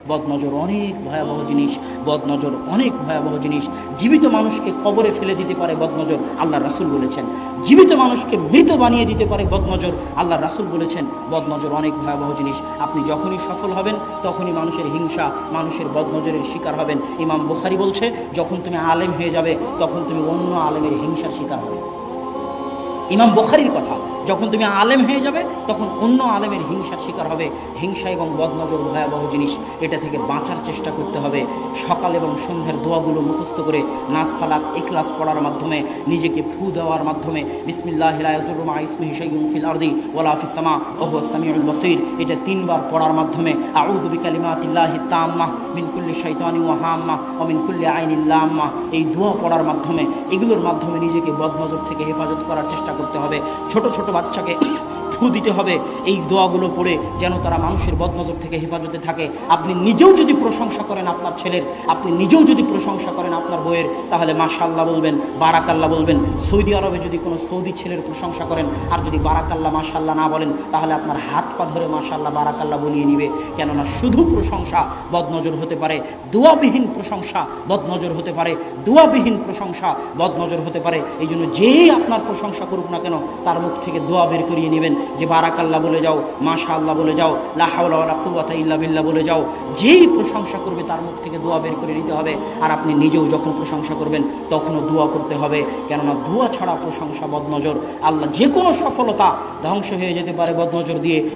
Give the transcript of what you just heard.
বদনজর অনেক ভয়াবহ জিনিস, বদনজর অনেক ভয়াবহ জিনিস। জীবিত মানুষকে কবরে ফেলে দিতে পারে বদনজর, আল্লাহ রাসূল বলেছেন। জীবিত মানুষকে মৃত বানিয়ে দিতে পারে বদনজর, আল্লাহ রাসূল বলেছেন। বদনজর অনেক ভয়াবহ জিনিস। আপনি যখনই সফল হবেন তখনই মানুষের হিংসা, মানুষের বদনজরের শিকার হবেন। ইমাম বুখারী বলছে, যখন তুমি আলেম হয়ে যাবে তখন তুমি অন্য আলেমের হিংসার শিকার হবে। ইমাম বুখারীর কথা, যখন তুমি আলেম হয়ে যাবে তখন অন্য আলেমের হিংসার শিকার হবে। হিংসা এবং বদনজর ভয়াবহ জিনিস, এটা থেকে বাঁচার চেষ্টা করতে হবে। সকাল এবং সন্ধ্যার দোয়াগুলো মুখস্থ করে নাস ফালাক ইখলাস পড়ার মাধ্যমে, নিজেকে ফু দেওয়ার মাধ্যমে, বিসমিল্লাহি লা ইয়াযুররু মা ইসমিহি শাইউন ফিল আরদি ওয়ালা ফিস সামা ওয়া হুয়াস সামিউল বাসীর, এটা 3 বার পড়ার মাধ্যমে, আউযু বিকালিমাতিল্লাহি তাম্মাহ মিন কুল্লি শাইতানিন ওয়া হাম্মাহ ওয়া মিন কুল্লি আইনিন লাম্মাহ, এই দোয়া পড়ার মাধ্যমে, এগুলোর মাধ্যমে নিজেকে বদনজর থেকে হেফাজত করার চেষ্টা করতে হবে। ছোট ছোট বাচ্চাকে ফু দিতে হবে এই দোয়াগুলো পড়ে, যেন তারা মানুষের বদনজর থেকে হেফাজতে থাকে। আপনি নিজেও যদি প্রশংসা করেন আপনার ছেলের, আপনি নিজেও যদি প্রশংসা করেন আপনার বইয়ের, তাহলে মাশাআল্লাহ বলবেন, বারাকাল্লাহ বলবেন। সৌদি আরবে যদি কোনো সৌদি ছেলের প্রশংসা করেন আর যদি বারাকাল্লাহ মাশাআল্লাহ না বলেন, তাহলে আপনার হাত পা ধরে মাশাআল্লাহ বারাকাল্লাহ বলিয়ে নিবে। কেননা শুধু প্রশংসা বদনজর হতে পারে, দোয়াবিহীন প্রশংসা বদনজর হতে পারে, দোয়াবিহীন প্রশংসা বদনজর হতে পারে। এই জন্য যেই আপনার প্রশংসা করুক না কেন, তার মুখ থেকে দোয়া বের করিয়ে নেবেন, যে বারাকাল্লাহ বলে যাও, মাশাআল্লাহ বলে যাও, লা হাওলা ওয়ালা কুওয়াতা ইল্লা বিল্লাহ বলে যাও। যেই প্রশংসা করবে তার মুখ থেকে দোয়া বের করে নিতে হবে। আর আপনি নিজেও যখন প্রশংসা করবেন তখনও দোয়া করতে হবে, কেননা দোয়া ছাড়া প্রশংসা বদনজর। আল্লাহ যে কোনো সফলতা ধ্বংস হয়ে যেতে পারে বদনজর দিয়ে।